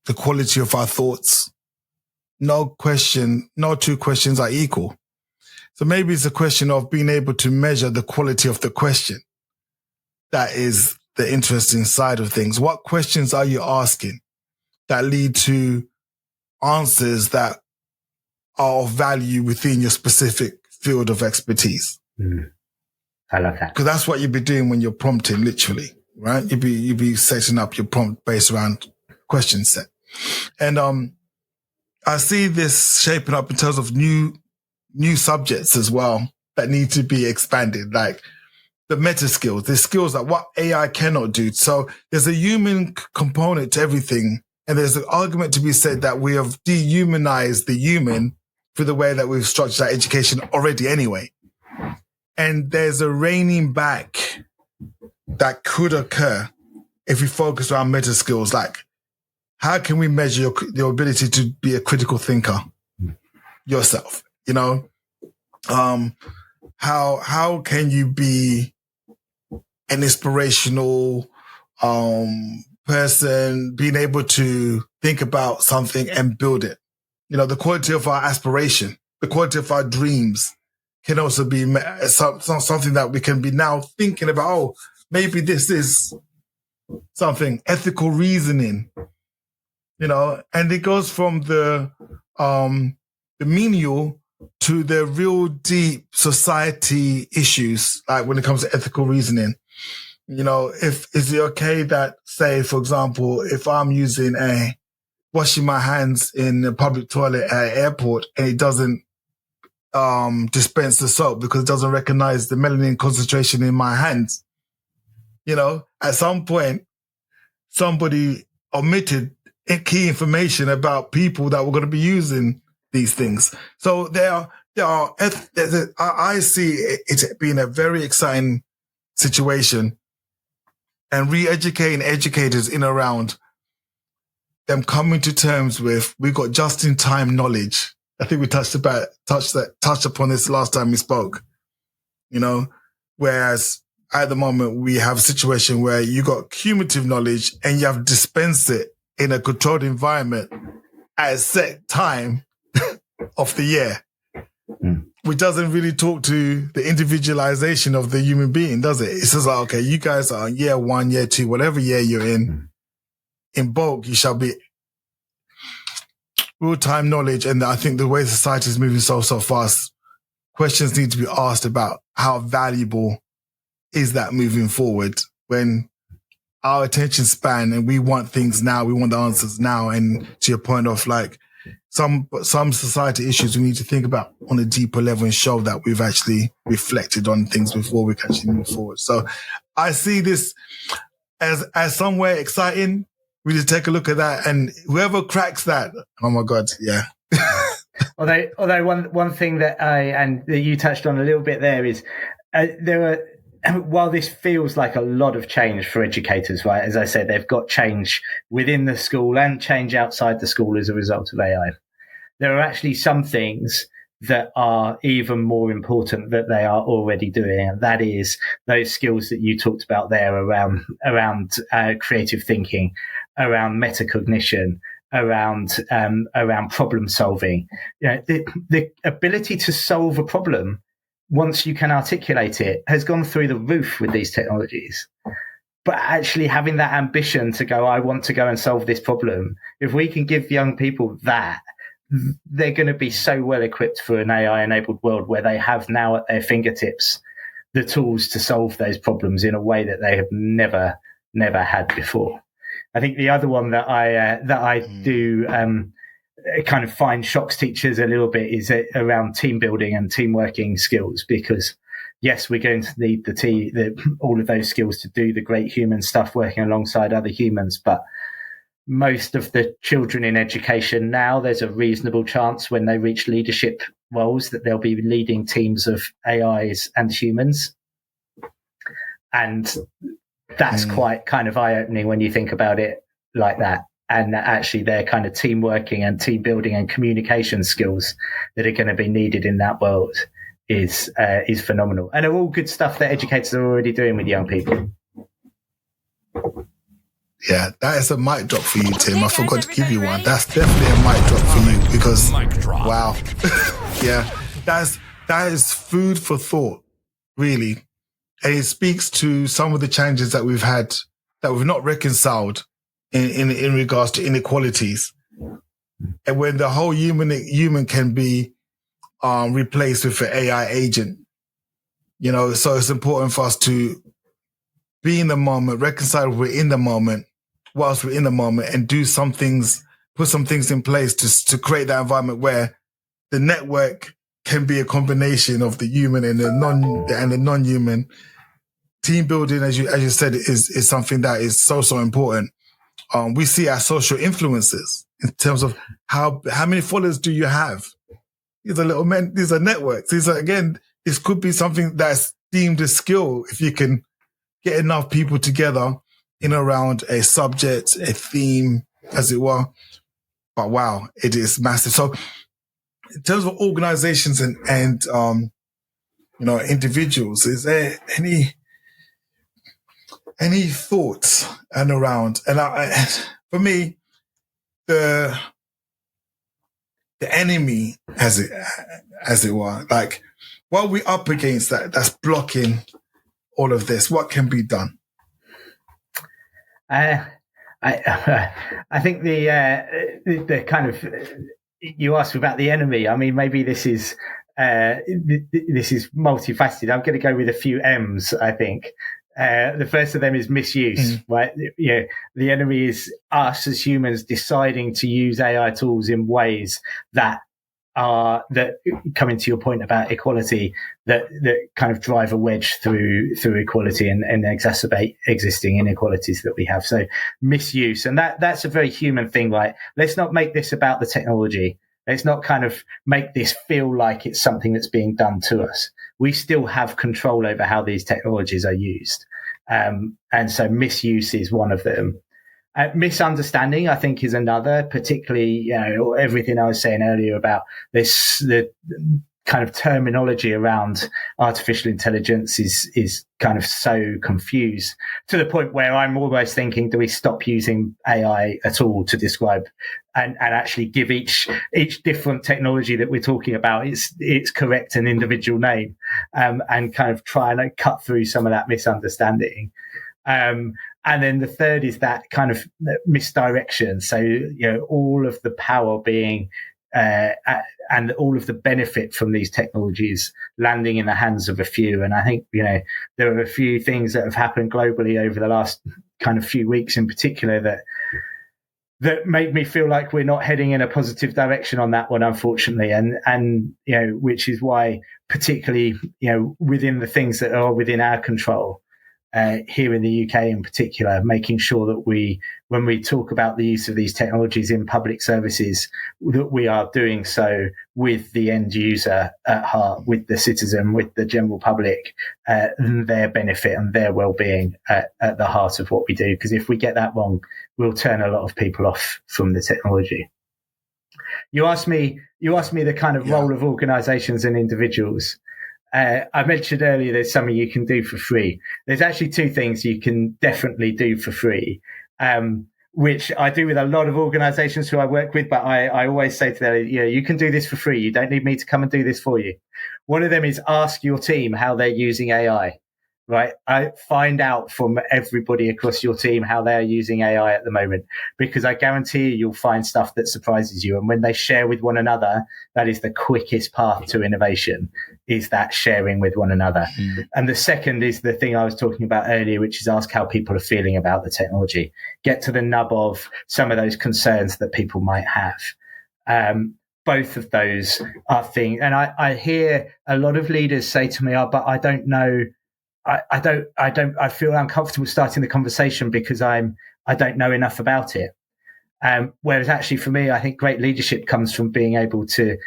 the quality of our thoughts, no two questions are equal. So maybe it's a question of being able to measure the quality of the question. That is the interesting side of things. What questions are you asking that lead to answers that are of value within your specific field of expertise? I love that. Because that's what you'd be doing when you're prompting, literally, right? You'd be setting up your prompt based around question set. And I see this shaping up in terms of new subjects as well that need to be expanded, like the meta skills. There's skills that what AI cannot do. So there's a human component to everything. And there's an argument to be said that we have dehumanized the human through the way that we've structured our education already anyway. And there's a reining back that could occur if we focus on meta skills. Like, how can we measure your ability to be a critical thinker yourself? How can you be an inspirational person, being able to think about something and build it? The quality of our aspiration, the quality of our dreams can also be something that we can be now thinking about. Oh, maybe this is something, ethical reasoning, and it goes from the menial to the real deep society issues, like when it comes to ethical reasoning. if is it okay that, say, for example, if I'm washing my hands in a public toilet at an airport and it doesn't dispense the soap because it doesn't recognize the melanin concentration in my hands, at some point somebody omitted key information about people that were going to be using these things. So I see it being a very exciting situation, and re-educating educators in around them coming to terms with, we got just-in-time knowledge. I think we touched upon this last time we spoke, whereas at the moment we have a situation where you got cumulative knowledge and you have dispensed it in a controlled environment at a set time of the year, which doesn't really talk to the individualization of the human being, does it? It's just like, okay, you guys are year 1, year 2, whatever year you're in bulk, you shall be real-time knowledge. And I think the way society is moving so fast, questions need to be asked about how valuable is that moving forward when our attention span and we want things now, we want the answers now. And to your point of like some society issues we need to think about on a deeper level and show that we've actually reflected on things before we can actually move forward. So I see this as somewhere exciting. We just take a look at that, and whoever cracks that, oh my God, yeah. although one thing that that you touched on a little bit there is while this feels like a lot of change for educators, right? As I said, they've got change within the school and change outside the school as a result of AI. There are actually some things that are even more important that they are already doing, and that is those skills that you talked about there around creative thinking, around metacognition, around problem solving. The ability to solve a problem once you can articulate it has gone through the roof with these technologies. But actually having that ambition to go, I want to go and solve this problem, if we can give young people that, they're going to be so well equipped for an AI enabled world where they have now at their fingertips the tools to solve those problems in a way that they have never had before. I think the other one that I do kind of find shocks teachers a little bit is around team building and team working skills, because yes, we're going to need all of those skills to do the great human stuff working alongside other humans, but most of the children in education now, there's a reasonable chance when they reach leadership roles that they'll be leading teams of AIs and humans. And that's quite kind of eye-opening when you think about it like that. And actually their kind of team working and team building and communication skills that are going to be needed in that world is phenomenal. And are all good stuff that educators are already doing with young people. Yeah, that is a mic drop for you, Tim. I forgot to give you one. That's definitely a mic drop for you because, wow. Yeah, that is food for thought, really. And it speaks to some of the challenges that we've had that we've not reconciled in regards to inequalities. And when the whole human can be replaced with an AI agent, so it's important for us to be in the moment, reconcile we're in the moment whilst we're in the moment, and do some things, put some things in place to create that environment where the network can be a combination of the human and the non-human. Team building, as you said, is something that is so important. We see our social influences in terms of how many followers do you have? These are networks. This could be something that's deemed a skill if you can get enough people together in around a subject, a theme, as it were. But wow, it is massive. So in terms of organizations and individuals, is there any thoughts around? And for me, the enemy, as it were, like what we're up against that's blocking all of this, what can be done? I think the kind of, you asked about the enemy. I mean, maybe this is multifaceted. I'm going to go with a few M's, I think. The first of them is misuse, right? The enemy is us as humans deciding to use AI tools in ways that coming to your point about equality, that kind of drive a wedge through equality and exacerbate existing inequalities that we have. So misuse, and that's a very human thing, right? Let's not make this about the technology. Let's not kind of make this feel like it's something that's being done to us. We still have control over how these technologies are used. And so misuse is one of them. Misunderstanding, I think, is another, particularly, everything I was saying earlier about the kind of terminology around artificial intelligence is kind of so confused to the point where I'm almost thinking, do we stop using AI at all to describe and actually give each different technology that we're talking about its correct and individual name, and kind of try and cut through some of that misunderstanding. And then the third is that kind of misdirection. So, all of the power being, and all of the benefit from these technologies landing in the hands of a few. And I think, there are a few things that have happened globally over the last kind of few weeks in particular that make me feel like we're not heading in a positive direction on that one, unfortunately. And which is why, particularly, within the things that are within our control, here in the UK in particular, making sure that when we talk about the use of these technologies in public services, that we are doing so with the end user at heart, with the citizen, with the general public, and their benefit and their well-being at the heart of what we do. Because if we get that wrong, we'll turn a lot of people off from the technology. You asked me the kind of role of organizations and individuals. I mentioned earlier there's something you can do for free. There's actually two things you can definitely do for free, which I do with a lot of organizations who I work with, but I always say to them, you can do this for free. You don't need me to come and do this for you. One of them is ask your team how they're using AI, right? I find out from everybody across your team how they're using AI at the moment, because I guarantee you'll find stuff that surprises you. And when they share with one another, that is the quickest path to innovation, is that sharing with one another. And the second is the thing I was talking about earlier, which is ask how people are feeling about the technology. Get to the nub of some of those concerns that people might have. Both of those are things. And I hear a lot of leaders say to me, but I don't know. I feel uncomfortable starting the conversation because I don't know enough about it. Whereas actually for me, I think great leadership comes from being able to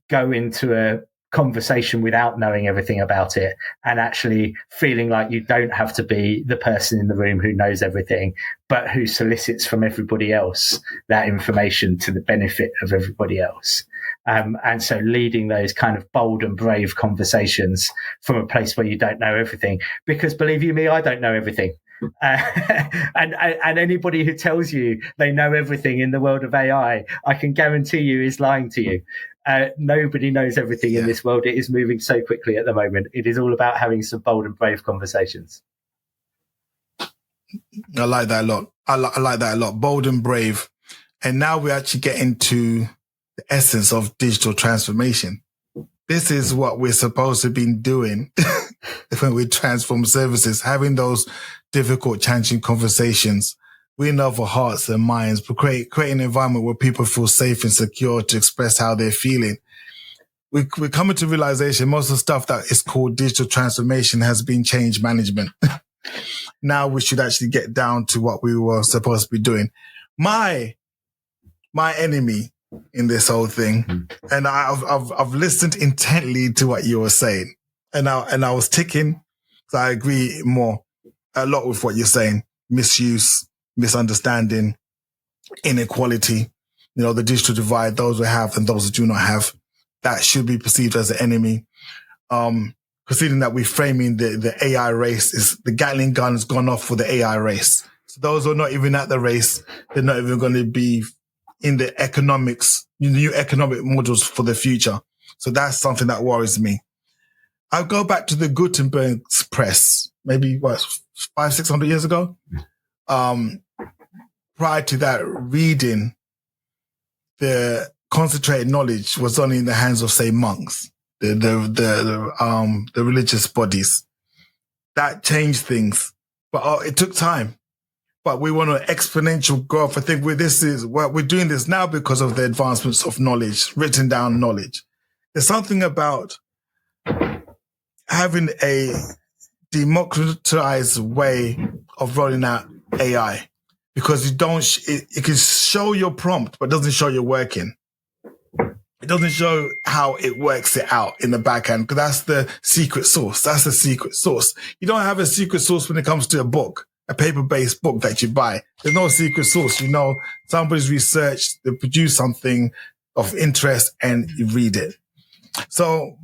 go into a conversation without knowing everything about it, and actually feeling like you don't have to be the person in the room who knows everything, but who solicits from everybody else that information to the benefit of everybody else. And so leading those kind of bold and brave conversations from a place where you don't know everything, because believe you me, I don't know everything. And anybody who tells you they know everything in the world of AI, I can guarantee you is lying to you. Nobody knows everything in this world. It is moving so quickly at the moment. It is all about having some bold and brave conversations. I like that a lot. I like that a lot. Bold and brave. And now we actually get into the essence of digital transformation. This is what we're supposed to be doing when we transform services, having those difficult, challenging conversations. We know for hearts and minds, but create an environment where people feel safe and secure to express how they're feeling. We're coming to realization most of the stuff that is called digital transformation has been change management. Now we should actually get down to what we were supposed to be doing. My enemy in this whole thing, and I've listened intently to what you were saying, and I was ticking, so I agree a lot with what you're saying. Misuse, misunderstanding, inequality, the digital divide, those who have and those who do not have, that should be perceived as an enemy. Considering that we're framing the AI race, is the Gatling gun has gone off for the AI race. So those who are not even at the race, they're not even going to be in the economics, new economic models for the future. So that's something that worries me. I'll go back to the Gutenberg's press, maybe 500-600 years ago. Prior to that, reading the concentrated knowledge was only in the hands of, say, monks, the religious bodies. That changed things. but it took time. But we want an exponential growth. I think we're doing this now because of the advancements of knowledge, written down knowledge. There's something about having a democratized way of rolling out AI, because it can show your prompt, but doesn't show your working. It doesn't show how it works it out in the back end, because that's the secret sauce. That's the secret sauce. You don't have a secret sauce when it comes to a book, a paper-based book that you buy. There's no secret sauce. You know, somebody's researched, they produce something of interest, and you read it. So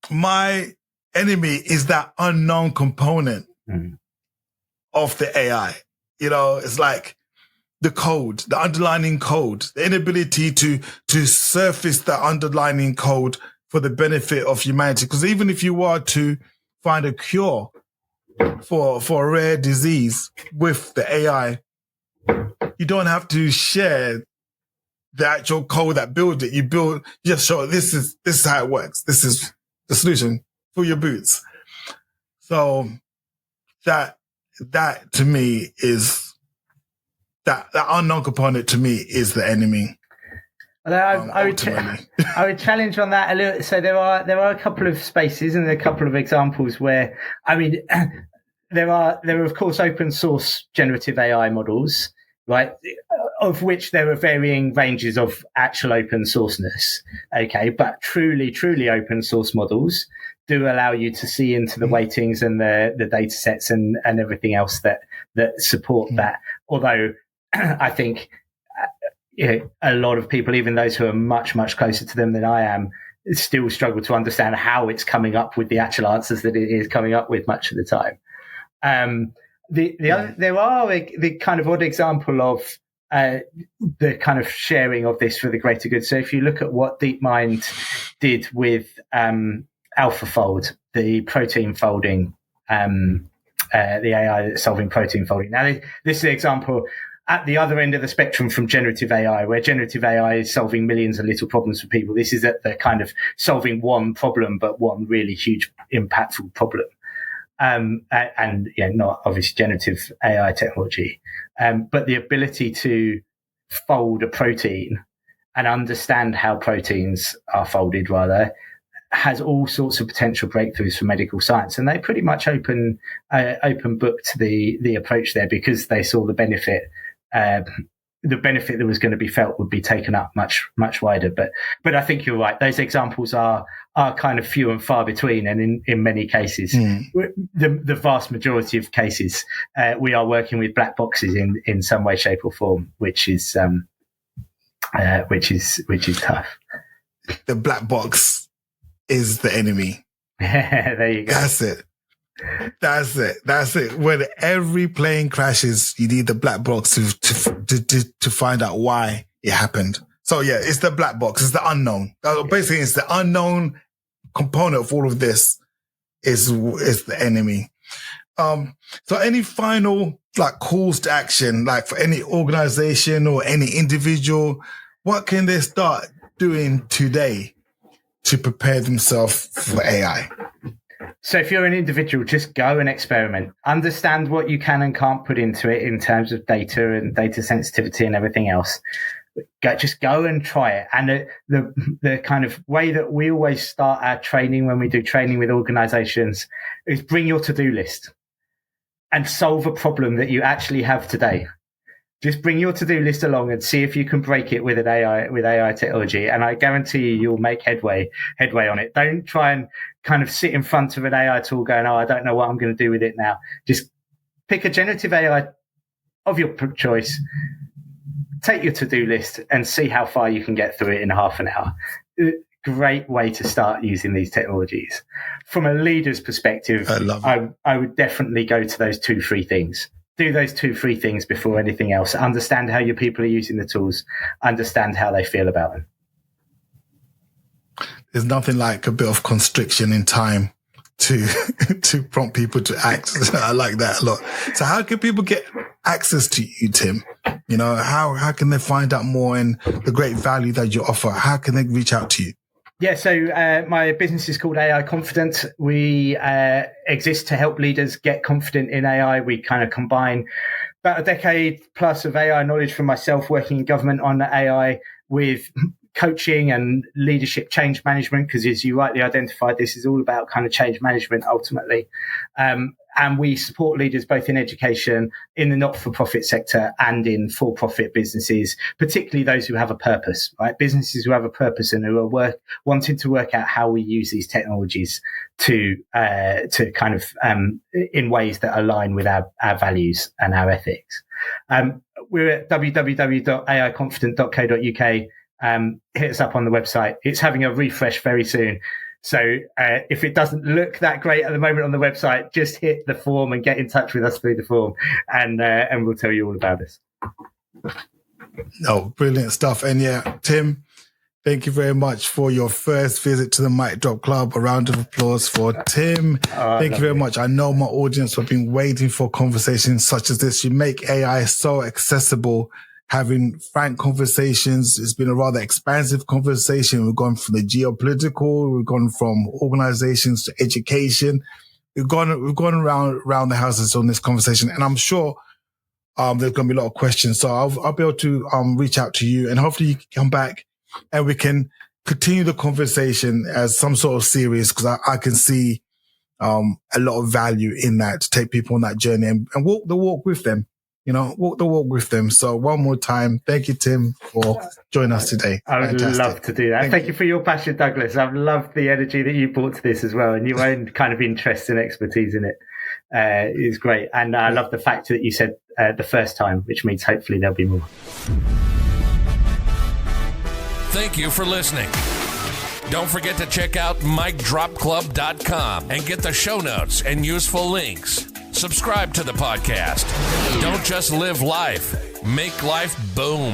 my enemy is that unknown component of the AI. You know, it's like the code, the underlying code, the inability to surface the underlying code for the benefit of humanity. Because even if you were to find a cure for a rare disease with the AI, you don't have to share the actual code that builds it. You just show this is how it works. This is the solution for your boots. So that to me is that unknown component to me is the enemy. I would challenge on that a little. So there are a couple of spaces and a couple of examples where, I mean, there are of course open source generative AI models, right? Of which there are varying ranges of actual open sourceness. Okay, but truly open source models do allow you to see into the weightings and the data sets and everything else that support that. Although I think a lot of people, even those who are much Mm. closer to them than I am, still struggle to understand how it's coming up with the actual answers that it is coming up with much of the time. There are the kind of odd example of the kind of sharing of this for the greater good. So if you look at what DeepMind did with AlphaFold, the protein folding, the AI that's solving protein folding. Now, this is an example at the other end of the spectrum from generative AI, where generative AI is solving millions of little problems for people. This is at the kind of solving one problem, but one really huge, impactful problem. And not obviously generative AI technology, but the ability to fold a protein and understand how proteins are folded, rather, has all sorts of potential breakthroughs for medical science. And they pretty much open booked the approach there, because they saw the benefit that was going to be felt would be taken up much wider. But I think you're right. Those examples are kind of few and far between, and in many cases, the vast majority of cases, we are working with black boxes in some way, shape, or form, which is tough. The black box is the enemy. There you go. That's it. When every plane crashes, you need the black box to find out why it happened. So yeah, it's the black box. It's the unknown. Basically, it's the unknown component of all of this is the enemy. So any final calls to action, for any organization or any individual, what can they start doing today to prepare themselves for AI? So if you're an individual, just go and experiment. Understand what you can and can't put into it in terms of data and data sensitivity and everything else. Just go and try it. And the kind of way that we always start our training when we do training with organizations is bring your to-do list and solve a problem that you actually have today. Just bring your to-do list along and see if you can break it with AI technology. And I guarantee you'll make headway on it. Don't try and kind of sit in front of an AI tool going, I don't know what I'm going to do with it now. Just pick a generative AI of your choice, take your to-do list and see how far you can get through it in half an hour. Great way to start using these technologies. From a leader's perspective, I would definitely go to those 2-3 things. Do those 2-3 things before anything else. Understand how your people are using the tools. Understand how they feel about them. There's nothing like a bit of constriction in time to prompt people to act. I like that a lot. So how can people get access to you, Tim? How can they find out more and the great value that you offer? How can they reach out to you? Yeah, so my business is called AI Confident. We exist to help leaders get confident in AI. We kind of combine about a decade plus of AI knowledge from myself working in government on AI with coaching and leadership change management, because as you rightly identified, this is all about kind of change management ultimately. And we support leaders both in education, in the not-for-profit sector, and in for-profit businesses, particularly those who have a purpose, right? Businesses who have a purpose and who are wanting to work out how we use these technologies to kind of in ways that align with our values and our ethics. We're at www.aiconfident.co.uk. Hit us up on the website. It's having a refresh very soon. So if it doesn't look that great at the moment on the website, just hit the form and get in touch with us through the form, and we'll tell you all about us. Oh, brilliant stuff. And yeah, Tim, thank you very much for your first visit to the Mic Drop Club. A round of applause for Tim. Thank you very much. I know my audience have been waiting for conversations such as this. You make AI so accessible. Having frank conversations. It's been a rather expansive conversation. We've gone from the geopolitical, we've gone from organizations to education. We've gone around the houses on this conversation, and I'm sure there's going to be a lot of questions. So I'll be able to reach out to you, and hopefully you can come back and we can continue the conversation as some sort of series, because I can see a lot of value in that, to take people on that journey and walk the walk with them. Walk the walk with them. So one more time, thank you, Tim, for joining us today. I would love to do that. Thank you for your passion, Douglas. I've loved the energy that you brought to this as well, and your own kind of interest and expertise in it is great. And I love the fact that you said the first time, which means hopefully there'll be more. Thank you for listening. Don't forget to check out micdropclub.com and get the show notes and useful links. Subscribe to the podcast. Don't just live life, make life boom.